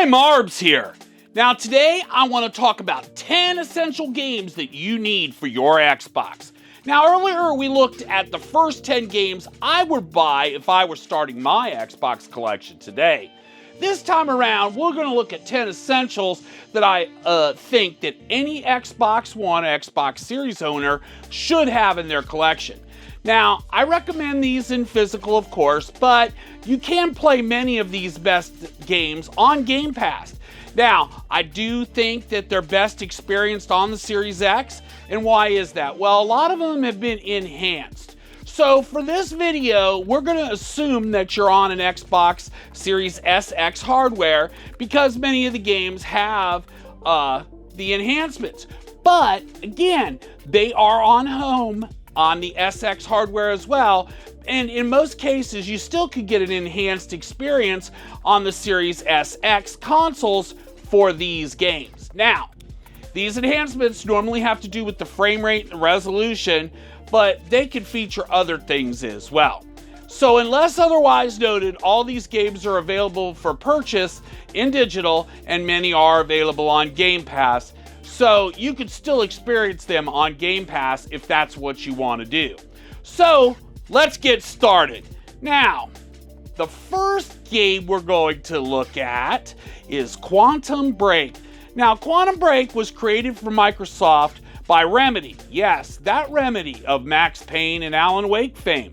Hi, Marbs here. Now today I want to talk about 10 essential games that you need for your Xbox. Now earlier we looked at the first 10 games I would buy if I were starting my Xbox collection today. This time around we're going to look at 10 essentials that I think that any Xbox One, Xbox Series owner should have in their collection. Now, I recommend these in physical, of course, but you can play many of these best games on Gamepass. Now, I do think that they're best experienced on the Series X, and why is that? Well, a lot of them have been enhanced. So for this video, we're going to assume that you're on an Xbox Series SX hardware because many of the games have the enhancements. But again, they are on home on the SX hardware as well, and in most cases you still could get an enhanced experience on the Series SX consoles for these games. Now, these enhancements normally have to do with the frame rate and resolution, but they can feature other things as well. So unless otherwise noted, all these games are available for purchase in digital, and many are available on Game Pass. So you could still experience them on Game Pass if that's what you want to do. So let's get started. Now, the first game we're going to look at is Quantum Break. Now, Quantum Break was created for Microsoft by Remedy. Yes, that Remedy of Max Payne and Alan Wake fame,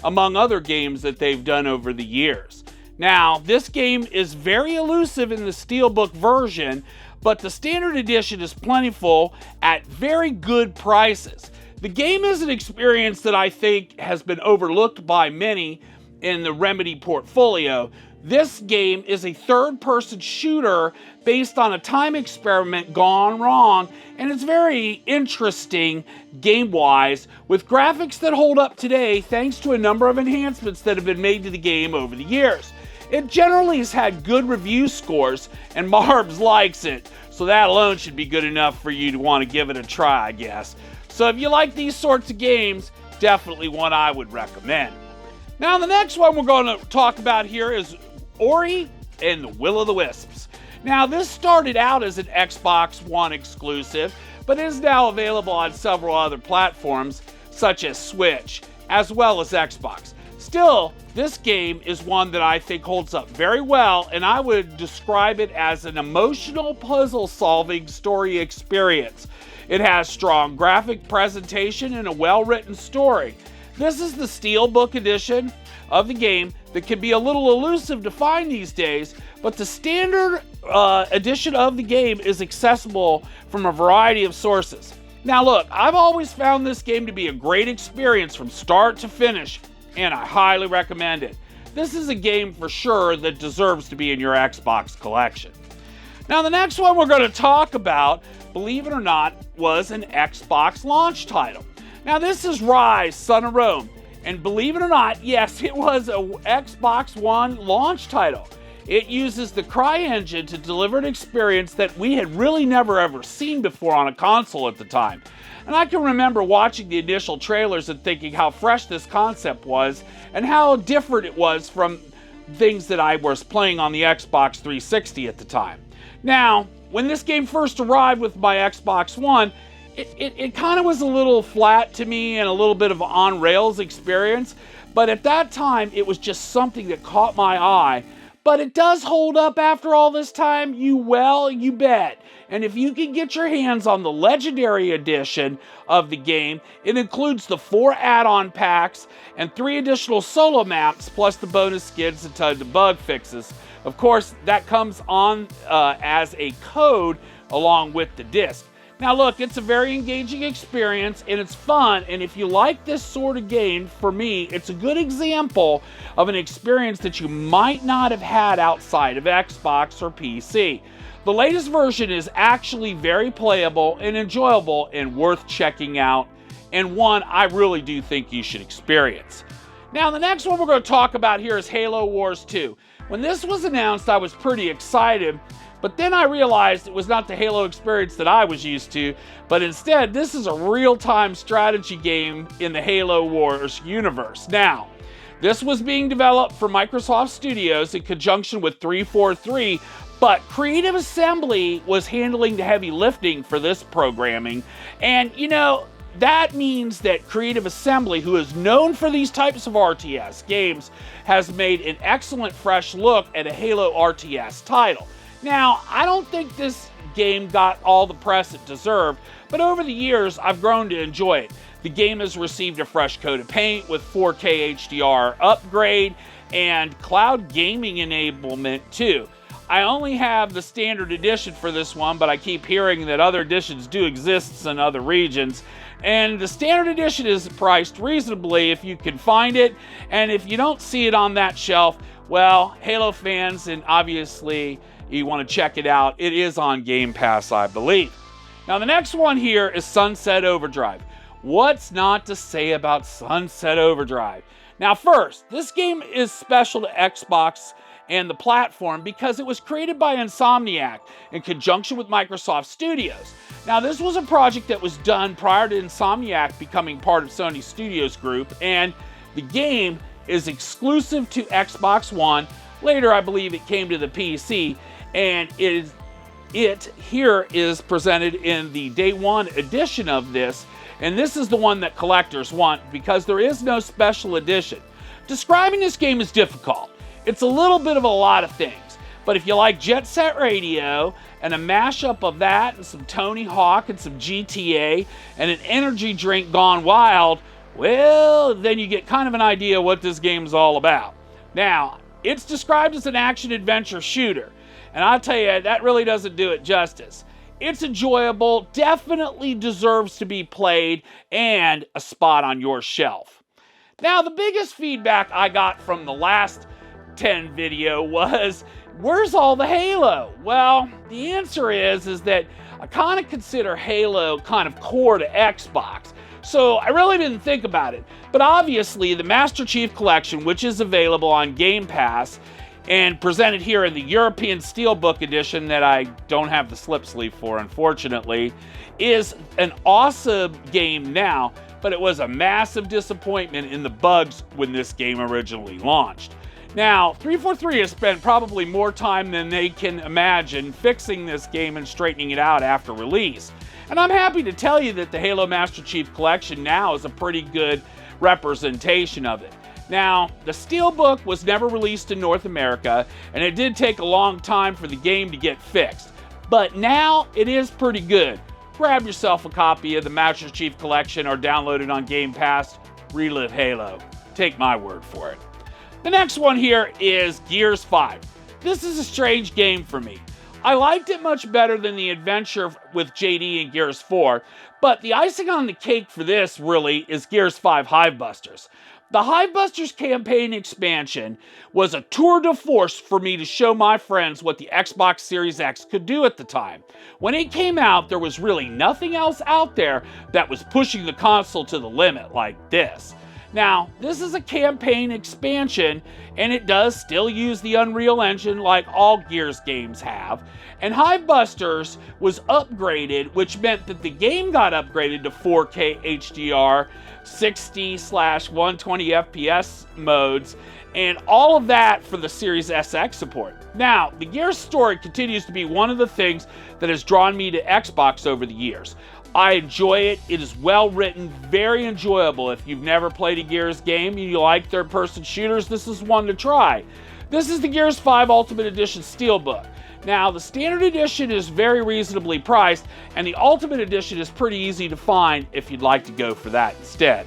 among other games that they've done over the years. Now, this game is very elusive in the Steelbook version, but the standard edition is plentiful at very good prices. The game is an experience that I think has been overlooked by many in the Remedy portfolio. This game is a third-person shooter based on a time experiment gone wrong, and it's very interesting game-wise, with graphics that hold up today thanks to a number of enhancements that have been made to the game over the years. It generally has had good review scores, and Marbs likes it, so that alone should be good enough for you to want to give it a try, I guess. So if you like these sorts of games, definitely one I would recommend. Now the next one we're going to talk about here is Ori and the Will of the Wisps. Now this started out as an Xbox One exclusive, but is now available on several other platforms such as Switch, as well as Xbox. Still, this game is one that I think holds up very well, and I would describe it as an emotional puzzle-solving story experience. It has strong graphic presentation and a well-written story. This is the Steelbook edition of the game that can be a little elusive to find these days, but the standard edition of the game is accessible from a variety of sources. Now look, I've always found this game to be a great experience from start to finish, and I highly recommend it. This is a game for sure that deserves to be in your Xbox collection. Now the next one we're going to talk about, believe it or not, was an Xbox launch title. Now this is Ryse, Son of Rome, and believe it or not, yes, it was an Xbox One launch title. It uses the CryEngine to deliver an experience that we had really never ever seen before on a console at the time. And I can remember watching the initial trailers and thinking how fresh this concept was and how different it was from things that I was playing on the Xbox 360 at the time. Now, when this game first arrived with my Xbox One, it kind of was a little flat to me and a little bit of an on-rails experience, but at that time it was just something that caught my eye. But it does hold up after all this time, you bet. And if you can get your hands on the Legendary Edition of the game, it includes the 4 add-on packs and 3 additional solo maps, plus the bonus skins and tons of bug fixes. Of course, that comes on as a code along with the disc. Now look, it's a very engaging experience and it's fun, and if you like this sort of game, for me, it's a good example of an experience that you might not have had outside of Xbox or PC. The latest version is actually very playable and enjoyable and worth checking out, and one I really do think you should experience. Now the next one we're going to talk about here is Halo Wars 2. When this was announced, I was pretty excited, but then I realized it was not the Halo experience that I was used to, but instead this is a real-time strategy game in the Halo Wars universe. Now, This was being developed for Microsoft Studios in conjunction with 343, but Creative Assembly was handling the heavy lifting for this programming. And, you know, that means that Creative Assembly, who is known for these types of RTS games, has made an excellent fresh look at a Halo RTS title. Now, I don't think this game got all the press it deserved, but over the years, I've grown to enjoy it. The game has received a fresh coat of paint with 4K HDR upgrade and cloud gaming enablement too. I only have the standard edition for this one, but I keep hearing that other editions do exist in other regions. And the standard edition is priced reasonably if you can find it. And if you don't see it on that shelf, well, Halo fans, and obviously you want to check it out, it is on Game Pass, I believe. Now the next one here is Sunset Overdrive. What's not to say about Sunset Overdrive? Now first, this game is special to Xbox and the platform because it was created by Insomniac in conjunction with Microsoft Studios. Now this was a project that was done prior to Insomniac becoming part of Sony Studios Group, and the game is exclusive to Xbox One. Later, I believe it came to the PC, and it here is presented in the Day 1 edition of this, and this is the one that collectors want because there is no special edition. Describing this game is difficult. It's a little bit of a lot of things, but if you like Jet Set Radio and a mashup of that and some Tony Hawk and some GTA and an energy drink gone wild, well, then you get kind of an idea what this game is all about. Now, it's described as an action-adventure shooter, and I'll tell you, that really doesn't do it justice. It's enjoyable, definitely deserves to be played, and a spot on your shelf. Now, the biggest feedback I got from the last 10 video was, where's all the Halo? Well, the answer is that I kind of consider Halo kind of core to Xbox. So I really didn't think about it. But obviously, the Master Chief Collection, which is available on Game Pass, and presented here in the European Steelbook edition that I don't have the slip sleeve for, unfortunately, is an awesome game now, but it was a massive disappointment in the bugs when this game originally launched. Now, 343 has spent probably more time than they can imagine fixing this game and straightening it out after release. And I'm happy to tell you that the Halo Master Chief Collection now is a pretty good representation of it. Now, the Steelbook was never released in North America, and it did take a long time for the game to get fixed. But now, it is pretty good. Grab yourself a copy of the Master Chief Collection or download it on Game Pass. Relive Halo. Take my word for it. The next one here is Gears 5. This is a strange game for me. I liked it much better than the adventure with JD in Gears 4, but the icing on the cake for this really is Gears 5 Hivebusters. The Hivebusters campaign expansion was a tour de force for me to show my friends what the Xbox Series X could do at the time. When it came out, there was really nothing else out there that was pushing the console to the limit like this. Now, this is a campaign expansion, and it does still use the Unreal Engine like all Gears games have. And Hivebusters was upgraded, which meant that the game got upgraded to 4K HDR, 60/120 FPS modes, and all of that for the Series SX support. Now, the Gears story continues to be one of the things that has drawn me to Xbox over the years. I enjoy it. It is well written, very enjoyable. If you've never played a Gears game and you like third-person shooters, this is one to try. This is the Gears 5 Ultimate Edition Steelbook. Now, the Standard Edition is very reasonably priced, and the Ultimate Edition is pretty easy to find if you'd like to go for that instead.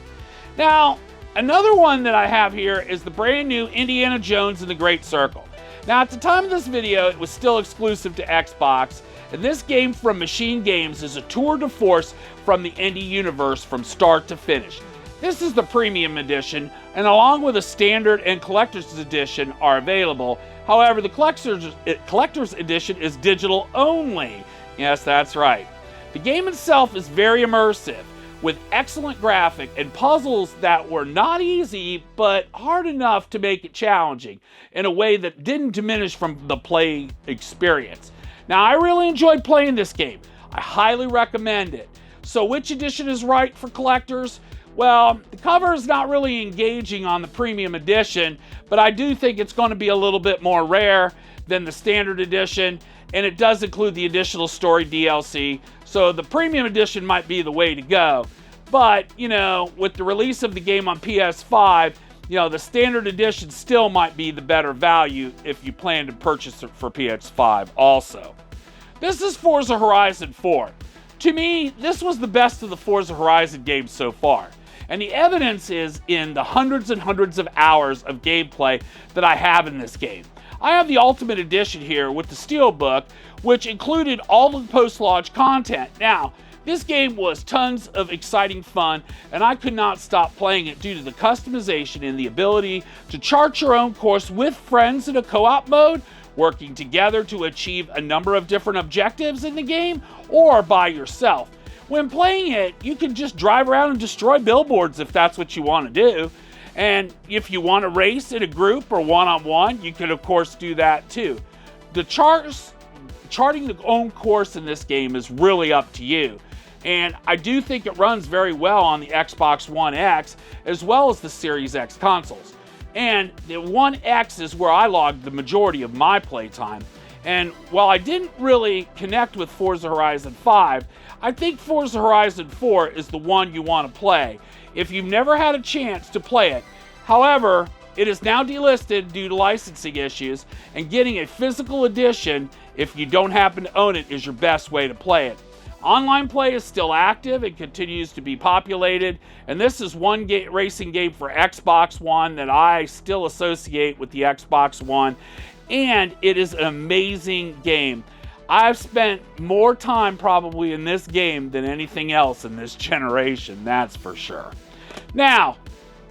Now, another one that I have here is the brand new Indiana Jones and the Great Circle. Now, at the time of this video, it was still exclusive to Xbox, and this game from Machine Games is a tour de force from the indie universe from start to finish. This is the premium edition, and along with a standard and collector's edition are available. However, the collector's edition is digital only. Yes, that's right. The game itself is very immersive, with excellent graphic and puzzles that were not easy, but hard enough to make it challenging in a way that didn't diminish from the play experience. Now, I really enjoyed playing this game. I highly recommend it. So which edition is right for collectors? Well, the cover is not really engaging on the premium edition, but I do think it's going to be a little bit more rare than the standard edition, and it does include the additional story DLC, so the premium edition might be the way to go. But, you know, with the release of the game on PS5, you know, the standard edition still might be the better value if you plan to purchase it for PS5 also. This is Forza Horizon 4. To me, this was the best of the Forza Horizon games so far. And the evidence is in the hundreds and hundreds of hours of gameplay that I have in this game. I have the Ultimate Edition here with the Steelbook, which included all the post-launch content. Now, this game was tons of exciting fun, and I could not stop playing it due to the customization and the ability to chart your own course with friends in a co-op mode, working together to achieve a number of different objectives in the game, or by yourself. When playing it, you can just drive around and destroy billboards if that's what you want to do. And if you want to race in a group or one-on-one, you can of course do that too. The charting the own course in this game is really up to you. And I do think it runs very well on the Xbox One X as well as the Series X consoles. And the One X is where I logged the majority of my playtime. And while I didn't really connect with Forza Horizon 5, I think Forza Horizon 4 is the one you want to play if you've never had a chance to play it. However, it is now delisted due to licensing issues, and getting a physical edition, if you don't happen to own it, is your best way to play it. Online play is still active and continues to be populated, and this is one racing game for Xbox One that I still associate with the Xbox One, and it is an amazing game. I've spent more time probably in this game than anything else in this generation, that's for sure. Now,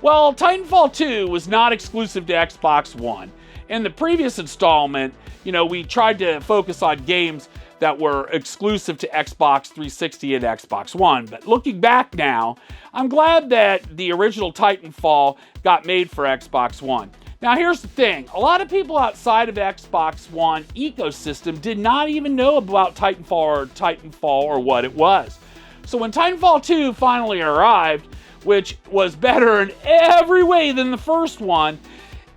well, Titanfall 2 was not exclusive to Xbox One. In the previous installment, you know, we tried to focus on games that were exclusive to Xbox 360 and Xbox One. But looking back now, I'm glad that the original Titanfall got made for Xbox One. Now here's the thing, a lot of people outside of Xbox One ecosystem did not even know about Titanfall or what it was. So when Titanfall 2 finally arrived, which was better in every way than the first one,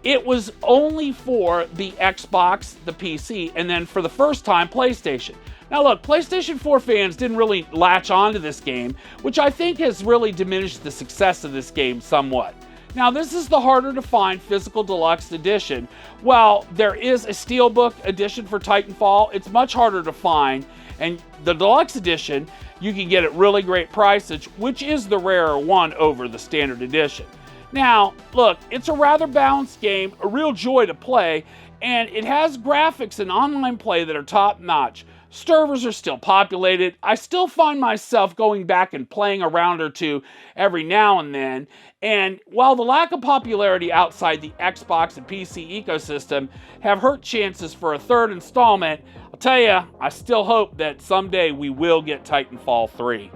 it was only for the Xbox, the PC, and then for the first time, PlayStation. Now look, PlayStation 4 fans didn't really latch onto this game, which I think has really diminished the success of this game somewhat. Now this is the harder to find physical deluxe edition. While there is a Steelbook edition for Titanfall, it's much harder to find, and the deluxe edition, you can get at really great prices, which is the rarer one over the standard edition. Now, look, it's a rather balanced game, a real joy to play, and it has graphics and online play that are top-notch. Servers are still populated. I still find myself going back and playing a round or two every now and then, and while the lack of popularity outside the Xbox and PC ecosystem have hurt chances for a third installment, I'll tell you, I still hope that someday we will get Titanfall 3.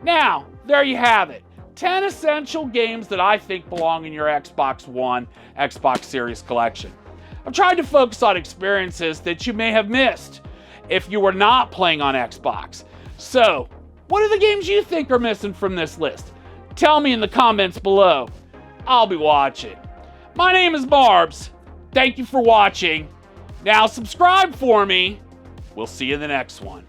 Now, there you have it. 10 essential games that I think belong in your Xbox One, Xbox Series collection. I've tried to focus on experiences that you may have missed if you were not playing on Xbox. So, what are the games you think are missing from this list? Tell me in the comments below. I'll be watching. My name is Barbs. Thank you for watching. Now subscribe for me. We'll see you in the next one.